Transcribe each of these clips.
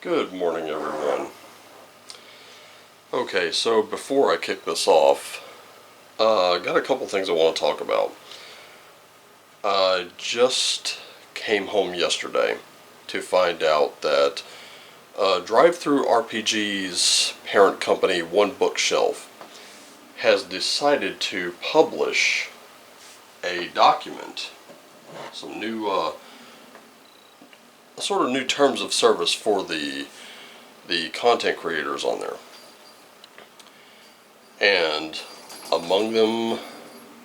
Good morning, everyone. Okay, so before I kick this off, I got a couple things I want to talk about. I just came home yesterday to find out that DriveThruRPG's parent company, One Bookshelf, has decided to publish a document, some new sort of new terms of service for the content creators on there. And among them,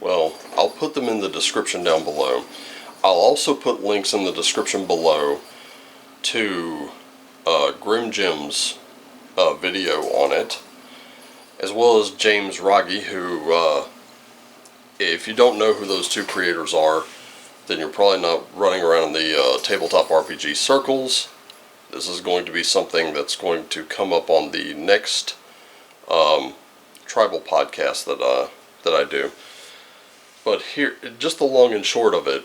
well, I'll put them in the description down below. I'll also put links in the description below to Grim Jim's video on it, as well as James Raggi, who, if you don't know who those two creators are, then you're probably not running around in the tabletop RPG circles. This is going to be something that's going to come up on the next tribal podcast that I do. But here, just the long and short of it,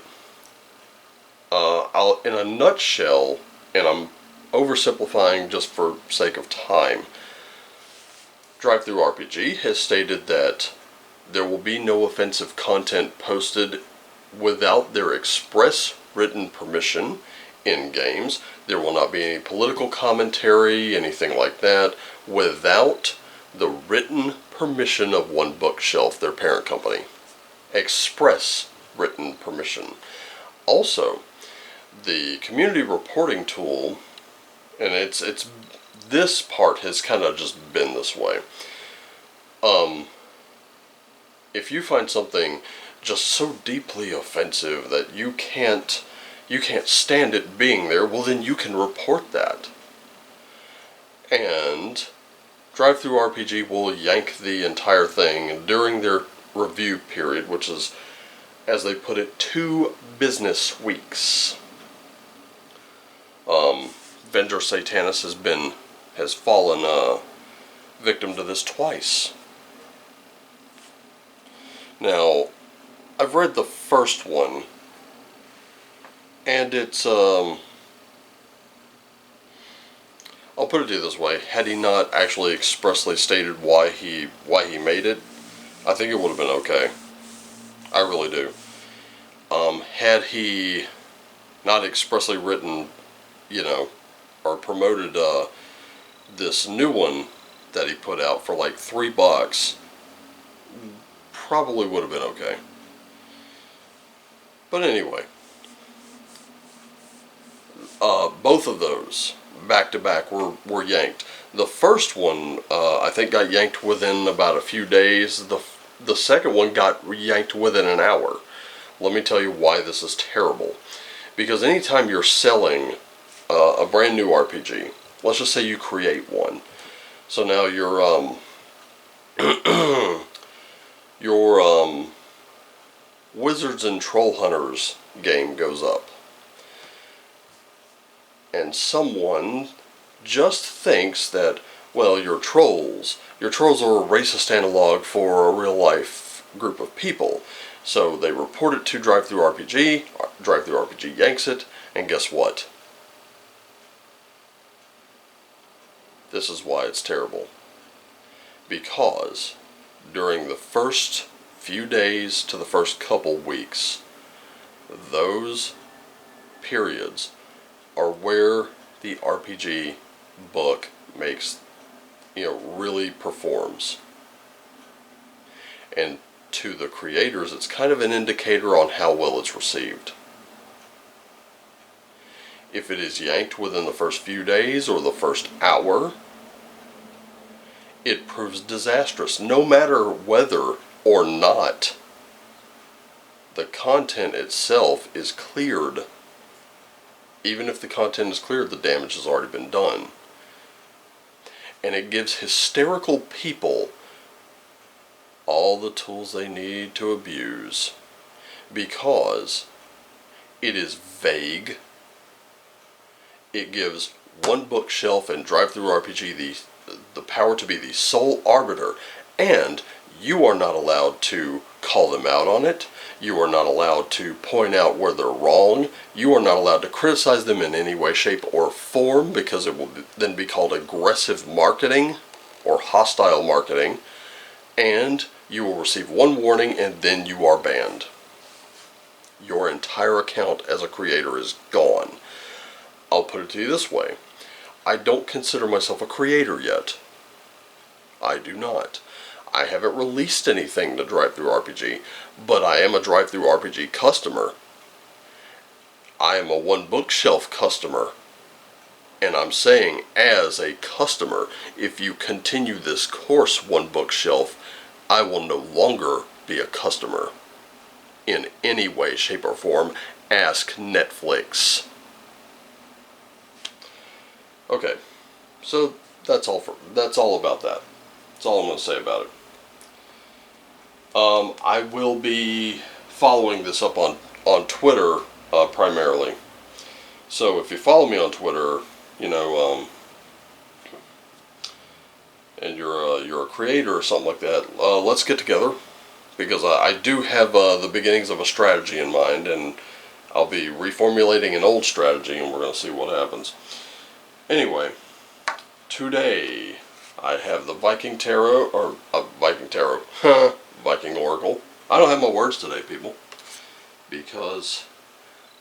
I'll, in a nutshell, and I'm oversimplifying just for sake of time, DriveThruRPG has stated that there will be no offensive content posted without their express written permission in games. There will not be any political commentary, anything like that, without the written permission of One Bookshelf, their parent company. Express written permission. Also, the community reporting tool, and it's this part has kind of just been this way. If you find something just so deeply offensive that you can't stand it being there, well then you can report that. And DriveThruRPG will yank the entire thing during their review period, which is, as they put it, 2 business weeks. Venger Satanis has fallen victim to this twice. Now, I've read the first one, and it's, I'll put it to you this way: had he not actually expressly stated why he made it, I think it would have been okay. I really do. Had he not expressly written, or promoted this new one that he put out for like $3, probably would have been okay. But anyway, both of those back to back were yanked. The first one, I think, got yanked within about a few days. The second one got yanked within an hour. Let me tell you why this is terrible. Because anytime you're selling a brand new RPG, let's just say you create one. So now your Wizards and Troll Hunters game goes up. And someone just thinks that, well, your trolls are a racist analog for a real life group of people. So they report it to DriveThruRPG, DriveThruRPG yanks it, and guess what? This is why it's terrible. Because during the first few days to the first couple weeks, those periods are where the RPG book makes, really performs. And to the creators, it's kind of an indicator on how well it's received. If it is yanked within the first few days or the first hour, it proves disastrous, no matter whether or not the content itself is cleared. Even if the content is cleared, the damage has already been done. And it gives hysterical people all the tools they need to abuse, because it is vague. It gives One Bookshelf and DriveThruRPG the power to be the sole arbiter, and You are not allowed to call them out on it. You are not allowed to point out where they're wrong. You are not allowed to criticize them in any way, shape, or form, because it will then be called aggressive marketing or hostile marketing. And you will receive one warning and then you are banned. Your entire account as a creator is gone. I'll put it to you this way. I don't consider myself a creator yet. I do not. I haven't released anything to DriveThruRPG, but I am a DriveThruRPG customer. I am a One Bookshelf customer. And I'm saying, as a customer, if you continue this course, One Bookshelf, I will no longer be a customer. In any way, shape, or form. Ask Netflix. Okay, so that's all about that. That's all I'm going to say about it. I will be following this up on Twitter primarily. So if you follow me on Twitter, you know, and you're a creator or something like that, let's get together, because I do have the beginnings of a strategy in mind, and I'll be reformulating an old strategy, and we're going to see what happens. Anyway, today I have the Viking Tarot, or Viking Tarot, Viking Oracle. I don't have my words today, people, because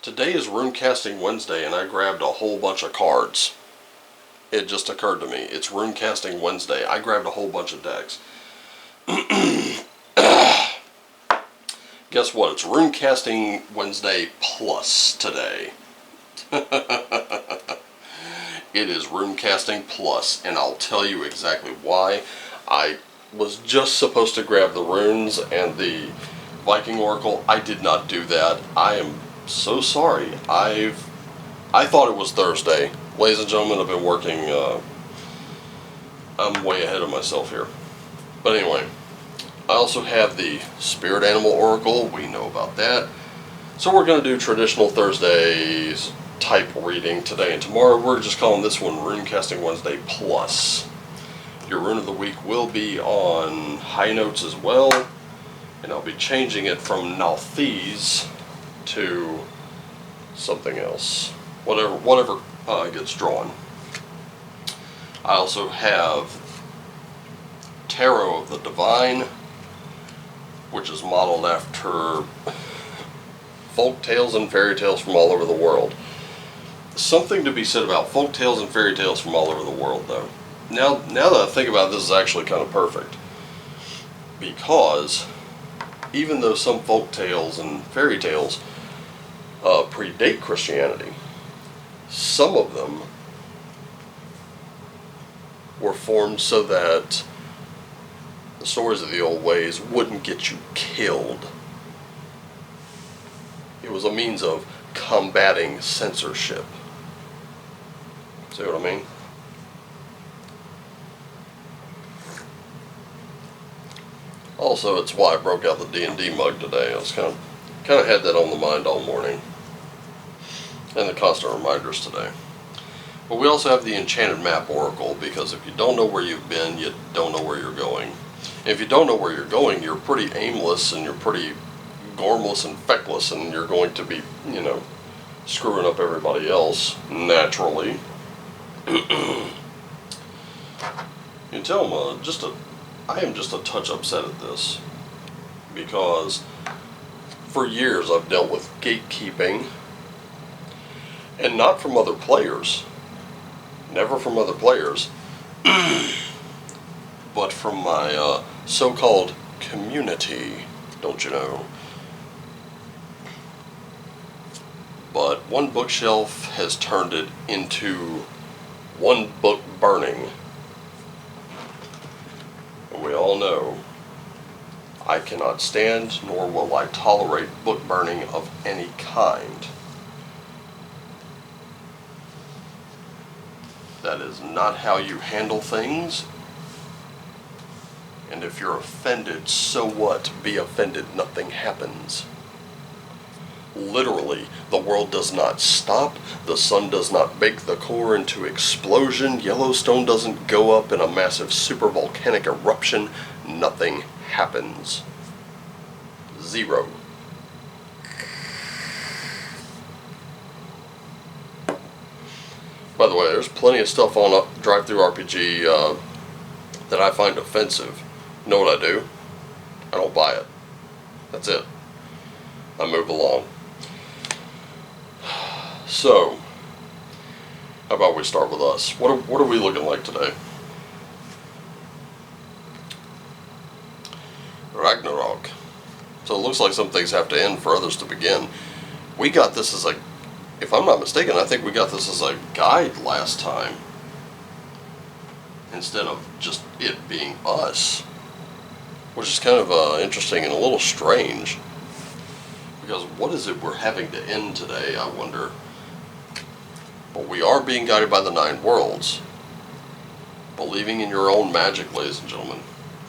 today is Runecasting Wednesday, and I grabbed a whole bunch of cards. It just occurred to me, it's Runecasting Wednesday. I grabbed a whole bunch of decks. Guess what? It's Runecasting Wednesday Plus today. It is Runecasting Plus, and I'll tell you exactly why. I was just supposed to grab the runes and the Viking Oracle. I did not do that. I am so sorry. I thought it was Thursday. Ladies and gentlemen, I've been working, I'm way ahead of myself here. But anyway, I also have the Spirit Animal Oracle. We know about that. So we're going to do traditional Thursdays type reading today and tomorrow. We're just calling this one Runecasting Wednesday Plus. Your rune of the week will be on high notes as well, and I'll be changing it from Nalthes to something else, whatever gets drawn. I also have Tarot of the Divine, which is modeled after folk tales and fairy tales from all over the world. Something to be said about folk tales and fairy tales from all over the world, though. Now that I think about it, this is actually kind of perfect, because even though some folk tales and fairy tales predate Christianity, some of them were formed so that the stories of the old ways wouldn't get you killed. It was a means of combating censorship. See what I mean? Also, it's why I broke out the D&D mug today. I was kind of had that on the mind all morning, and the constant reminders today. But we also have the Enchanted Map Oracle, because if you don't know where you've been, you don't know where you're going. And if you don't know where you're going, you're pretty aimless, and you're pretty gormless and feckless, and you're going to be, you know, screwing up everybody else, naturally. You can tell I am just a touch upset at this, because for years I've dealt with gatekeeping, and not from other players, never from other players, but from my so-called community, don't you know. But One Bookshelf has turned it into one book burning. And we all know I cannot stand, nor will I tolerate book burning of any kind. That is not how you handle things. And if you're offended, so what? Be offended, nothing happens. Literally, the world does not stop, the sun does not bake the core into explosion, Yellowstone doesn't go up in a massive super volcanic eruption, nothing happens. 0. By the way, there's plenty of stuff on DriveThruRPG that I find offensive. You know what I do? I don't buy it. That's it. I move along. So, how about we start with us? What are we looking like today? Ragnarok. So it looks like some things have to end for others to begin. We got this as a, if I'm not mistaken, I think we got this as a guide last time, instead of just it being us, which is kind of interesting and a little strange, because what is it we're having to end today, I wonder? But we are being guided by the 9 worlds, believing in your own magic, ladies and gentlemen,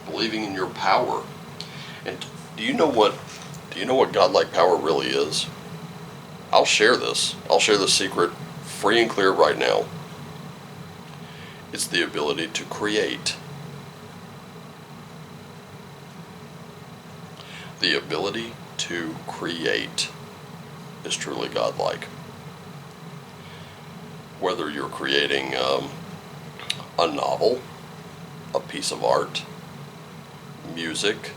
believing in your power. And do you know what godlike power really is? I'll share this. I'll share the secret free and clear right now. It's the ability to create. The ability to create is truly godlike. Whether you're creating a novel, a piece of art, music,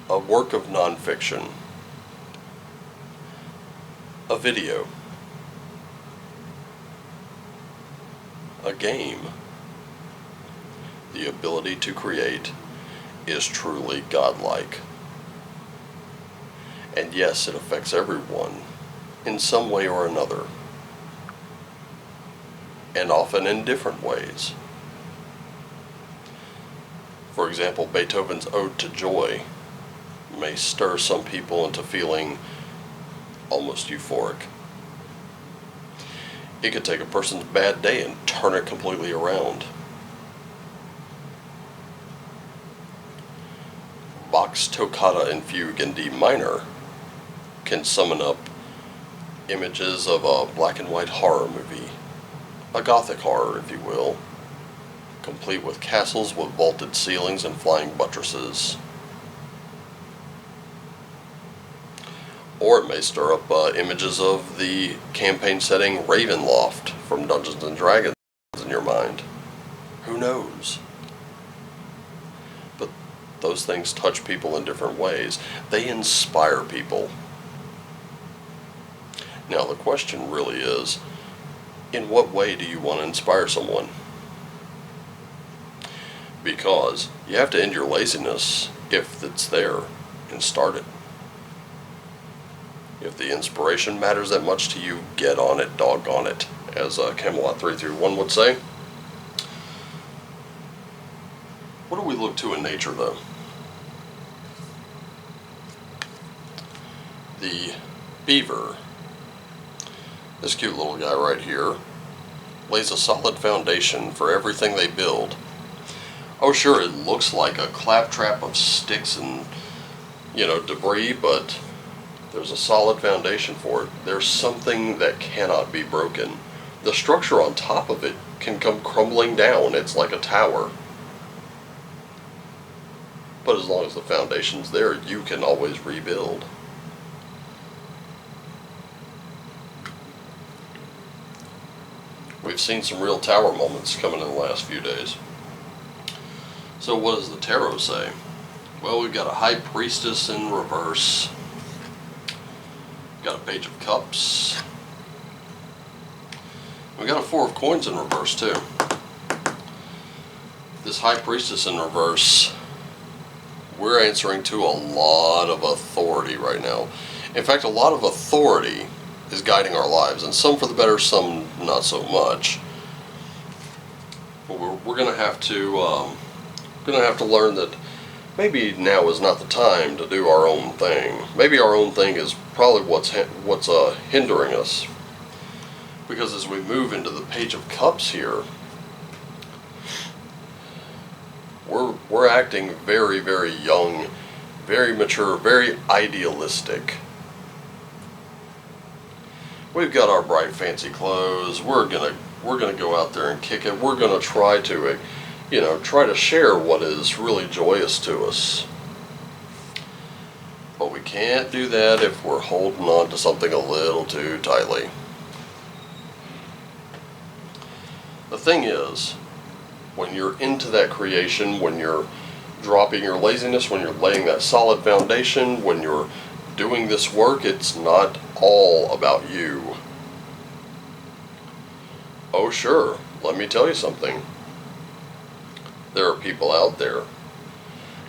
a work of nonfiction, a video, a game, the ability to create is truly godlike. And yes, it affects everyone in some way or another, and often in different ways. For example, Beethoven's Ode to Joy may stir some people into feeling almost euphoric. It could take a person's bad day and turn it completely around. Bach's Toccata and Fugue in D minor can summon up images of a black and white horror movie, a gothic horror, if you will, complete with castles with vaulted ceilings and flying buttresses. Or it may stir up images of the campaign setting Ravenloft from Dungeons & Dragons in your mind. Who knows? But those things touch people in different ways. They inspire people. Now the question really is, in what way do you want to inspire someone? Because you have to end your laziness if it's there and start it. If the inspiration matters that much to you, get on it, doggone it, as Camelot 331 would say. What do we look to in nature, though? The beaver, this cute little guy right here, lays a solid foundation for everything they build. Oh sure, it looks like a claptrap of sticks and, debris, but there's a solid foundation for it. There's something that cannot be broken. The structure on top of it can come crumbling down. It's like a tower. But as long as the foundation's there, you can always rebuild. We've seen some real tower moments coming in the last few days. So what does the tarot say? Well, we've got a High Priestess in reverse. Got a Page of Cups. We got a Four of Coins in reverse too. This High Priestess in reverse, we're answering to a lot of authority right now. In fact, a lot of authority is guiding our lives, and some for the better, some not so much. But we're gonna have to learn that maybe now is not the time to do our own thing. Maybe our own thing is probably what's hindering us. Because as we move into the Page of Cups here, we're acting very, very young, very mature, very idealistic. we've got our bright fancy clothes, we're gonna go out there and kick it, we're gonna try to, try to share what is really joyous to us. But we can't do that if we're holding on to something a little too tightly. The thing is, when you're into that creation, when you're dropping your laziness, when you're laying that solid foundation, when you're doing this work, it's not all about you. Oh sure, let me tell you something. There are people out there.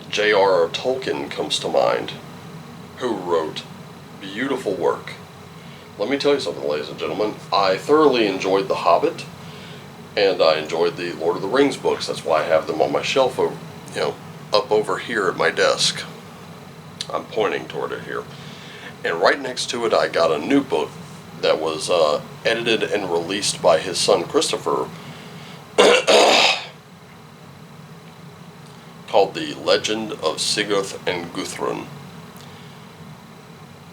J.R.R. Tolkien comes to mind, who wrote beautiful work. Let me tell you something, ladies and gentlemen. I thoroughly enjoyed The Hobbit, and I enjoyed the Lord of the Rings books. That's why I have them on my shelf, up over here at my desk. I'm pointing toward it here. And right next to it, I got a new book that was edited and released by his son Christopher, called The Legend of Sigurd and Guthrun.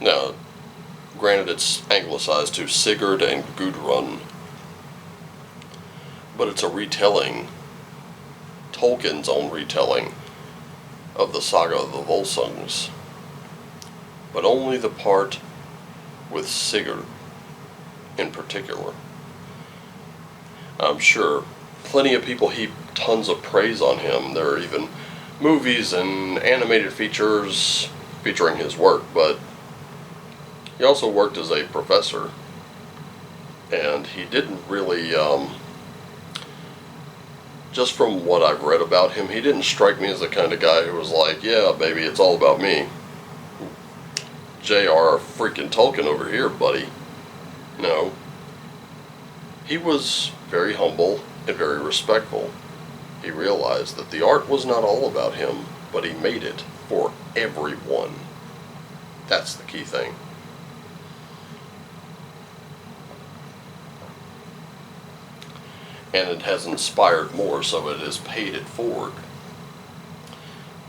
Now, granted, it's anglicized to Sigurd and Gudrun, but it's a retelling, Tolkien's own retelling, of the saga of the Volsungs, but only the part with Sigurd in particular. I'm sure plenty of people heap tons of praise on him. There are even movies and animated features featuring his work, but he also worked as a professor, and he didn't really, just from what I've read about him, he didn't strike me as the kind of guy who was like, yeah, baby, it's all about me. J.R. freaking Tolkien over here, buddy. No. He was very humble and very respectful. He realized that the art was not all about him, but he made it for everyone. That's the key thing. And it has inspired more, so it has paid it forward.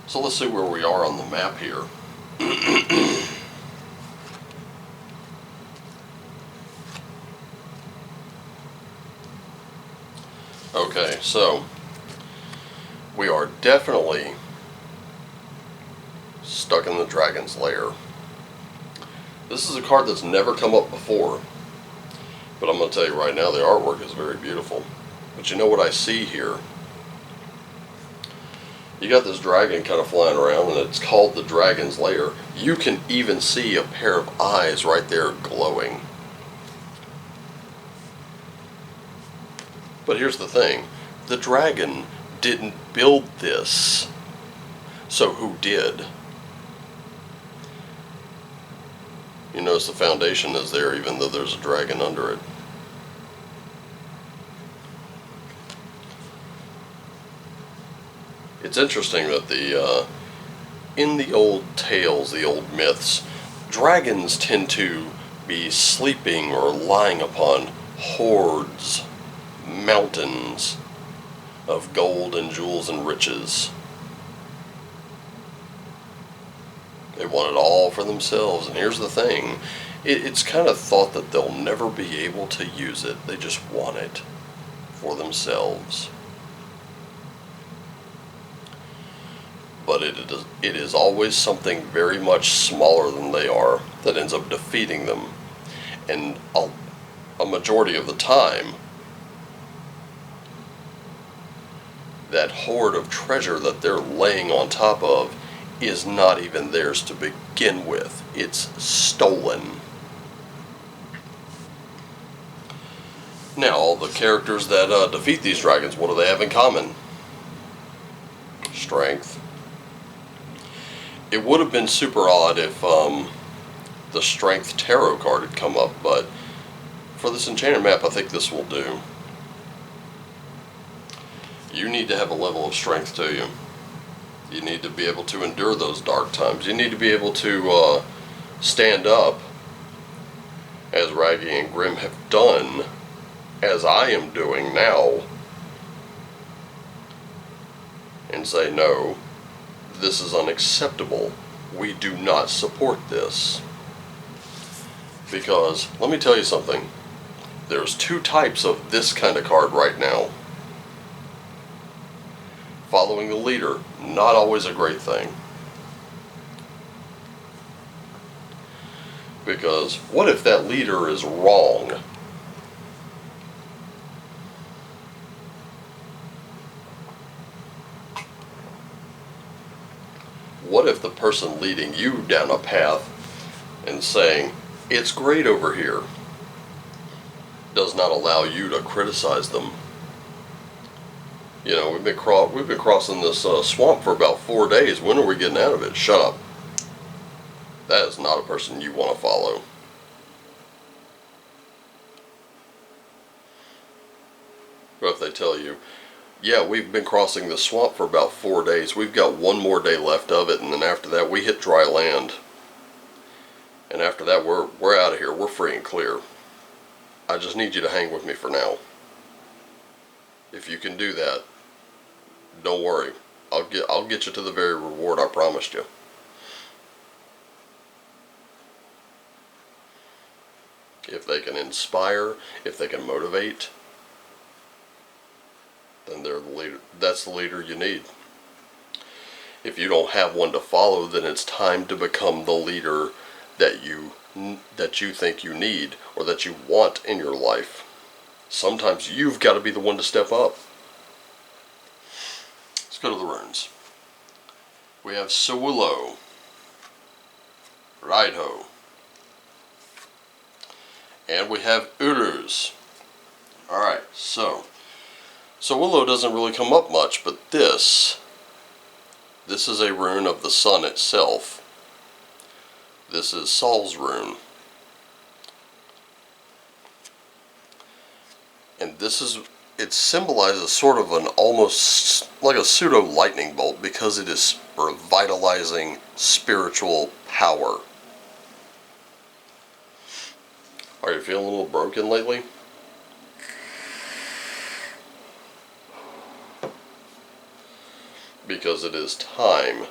So let's see where we are on the map here. Okay, so we are definitely stuck in the Dragon's Lair. This is a card that's never come up before, but I'm going to tell you right now, the artwork is very beautiful. But you know what I see here? You got this dragon kind of flying around, and it's called the Dragon's Lair. You can even see a pair of eyes right there glowing. But here's the thing. The dragon didn't build this. So who did? You notice the foundation is there even though there's a dragon under it. It's interesting that in the old tales, the old myths, dragons tend to be sleeping or lying upon hoards, mountains of gold and jewels and riches. They want it all for themselves, and here's the thing, it's kind of thought that they'll never be able to use it. They just want it for themselves. But it is always something very much smaller than they are that ends up defeating them. And a majority of the time, that hoard of treasure that they're laying on top of is not even theirs to begin with. It's stolen. Now, all the characters that defeat these dragons, what do they have in common? Strength. It would have been super odd if the Strength Tarot card had come up, but for this enchanted map, I think this will do. You need to have a level of strength to you. You need to be able to endure those dark times. You need to be able to stand up, as Raggi and Grimm have done, as I am doing now, and say, no, this is unacceptable. We do not support this. Because, let me tell you something, there's two types of this kind of card right now. Following the leader, not always a great thing. Because, what if that leader is wrong? What if the person leading you down a path and saying, it's great over here, does not allow you to criticize them? You know, we've been crossing this swamp for about 4 days. When are we getting out of it? Shut up. That is not a person you want to follow. Or if they tell you, yeah, we've been crossing the swamp for about 4 days. We've got one more day left of it, and then after that we hit dry land. And after that we're out of here. We're free and clear. I just need you to hang with me for now. If you can do that, don't worry. I'll get you to the very reward I promised you. If they can inspire, if they can motivate, then they're the leader. That's the leader you need. If you don't have one to follow, then it's time to become the leader that you think you need or that you want in your life. Sometimes you've got to be the one to step up. Let's go to the runes. We have Sawullo, Rideho, and we have Uruz. Alright, so Willow doesn't really come up much, but this is a rune of the sun itself. This is Sol's rune. And it symbolizes sort of an almost like a pseudo lightning bolt because it is revitalizing spiritual power. Are you feeling a little broken lately? Because it is time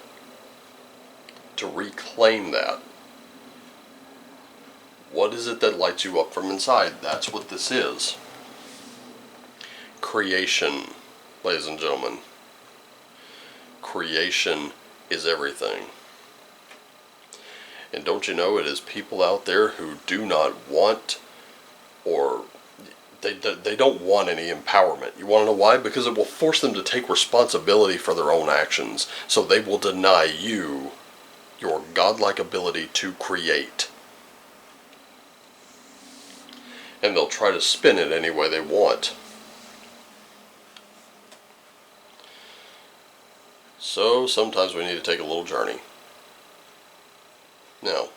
to reclaim that. What is it that lights you up from inside? That's what this is. Creation, ladies and gentlemen. Creation is everything. And don't you know, it is people out there who do not want, or they don't want any empowerment. You want to know why? Because it will force them to take responsibility for their own actions. So they will deny you your godlike ability to create. And they'll try to spin it any way they want. So sometimes we need to take a little journey. Now,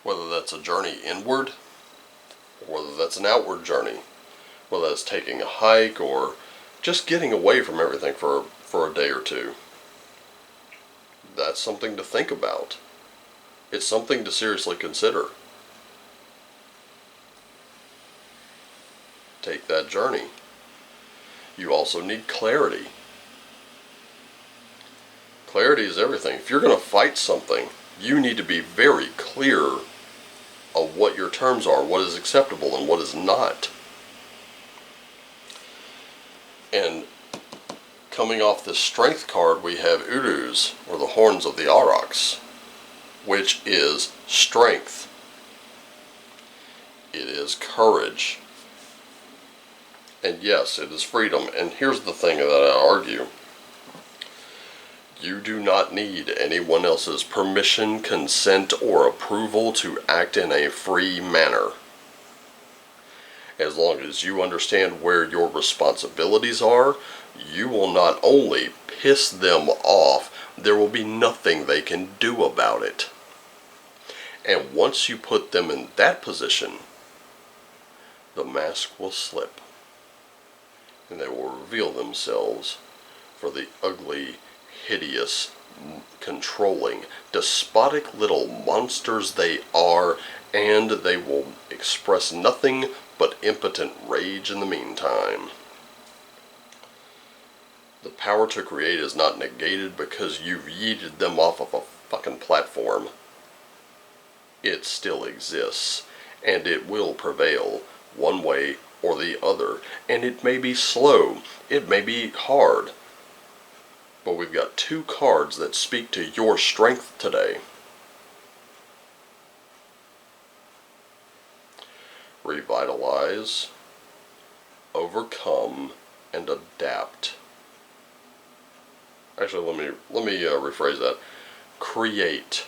whether that's a journey inward, or whether that's an outward journey, whether that's taking a hike or just getting away from everything for a day or two, that's something to think about. It's something to seriously consider. Take that journey. You also need clarity. Clarity is everything. If you're going to fight something, you need to be very clear of what your terms are, what is acceptable and what is not. And coming off the strength card, we have Uruz, or the horns of the Aurochs, which is strength. It is courage. And yes, it is freedom. And here's the thing that I argue. You do not need anyone else's permission, consent, or approval to act in a free manner. As long as you understand where your responsibilities are, you will not only piss them off, there will be nothing they can do about it. And once you put them in that position, the mask will slip. And they will reveal themselves for the ugly, hideous, controlling, despotic little monsters they are, and they will express nothing but impotent rage in the meantime. The power to create is not negated because you've yeeted them off of a fucking platform. It still exists, and it will prevail one way or the other. And it may be slow, it may be hard, but we've got two cards that speak to your strength today. Revitalize, overcome, and adapt. Actually, let me rephrase that. Create.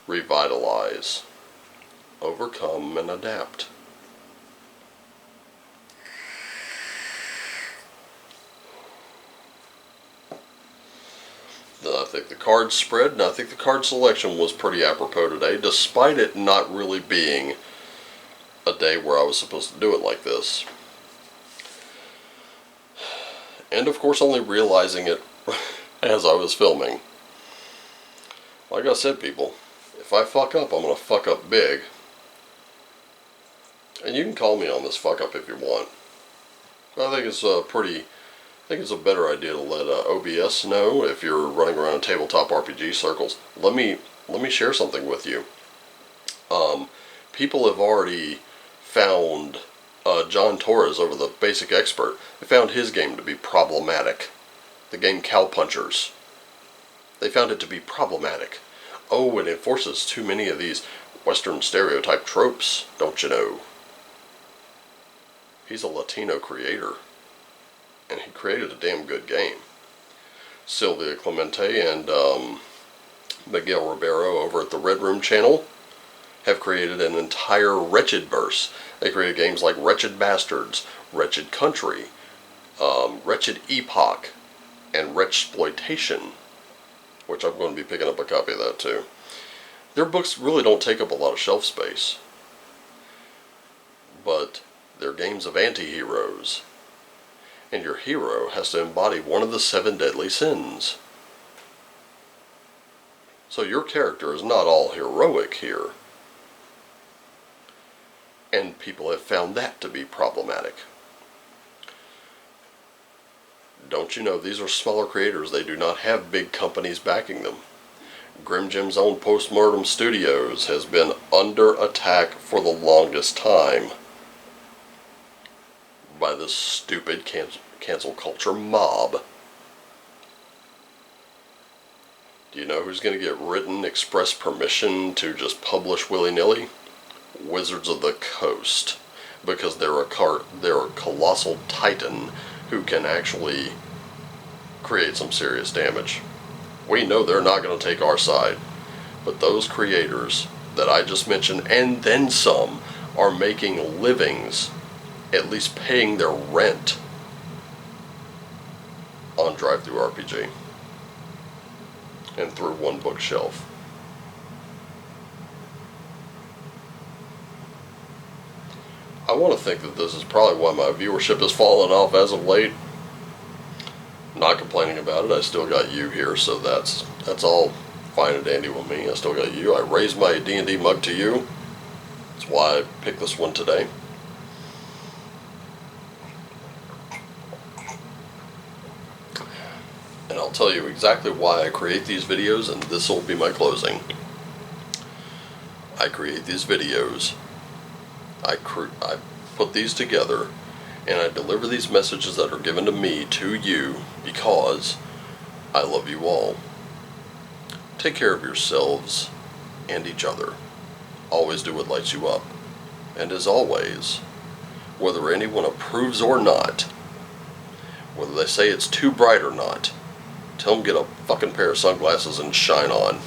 Revitalize, overcome, and adapt. I think the card spread and I think the card selection was pretty apropos today, despite it not really being a day where I was supposed to do it like this. And of course only realizing it as I was filming. Like I said, people, if I fuck up, I'm going to fuck up big. And you can call me on this fuck up if you want. But I think it's a better idea to let OBS know if you're running around tabletop RPG circles. Let me share something with you. People have already found John Torres over the Basic Expert. They found his game to be problematic. The game Cowpunchers. They found it to be problematic. Oh, it enforces too many of these Western stereotype tropes, don't you know? He's a Latino creator, and he created a damn good game. Sylvia Clemente and Miguel Ribeiro over at the Red Room channel have created an entire Wretchedverse. They created games like Wretched Bastards, Wretched Country, Wretched Epoch, and Wretchploitation, which I'm going to be picking up a copy of that too. Their books really don't take up a lot of shelf space, but they're games of anti-heroes, and your hero has to embody one of the 7 deadly sins. So your character is not all heroic here, and people have found that to be problematic. Don't you know these are smaller creators? They do not have big companies backing them. Grim Jim's own Postmortem Studios has been under attack for the longest time by this stupid cancel culture mob. Do you know who's going to get written express permission to just publish willy-nilly? Wizards of the Coast, because they're a colossal titan who can actually create some serious damage. We know they're not going to take our side, but those creators that I just mentioned, and then some, are making livings, at least paying their rent, on DriveThruRPG and through One Bookshelf. I want to think that this is probably why my viewership has fallen off as of late. Not complaining about it. I still got you here, so that's all fine and dandy with me. I still got you. I raised my D&D mug to you. That's why I picked this one today. And I'll tell you exactly why I create these videos, and this will be my closing. I create these videos. I put these together, and I deliver these messages that are given to me to you because I love you all. Take care of yourselves and each other. Always do what lights you up. And as always, whether anyone approves or not, whether they say it's too bright or not, tell them get a fucking pair of sunglasses and shine on.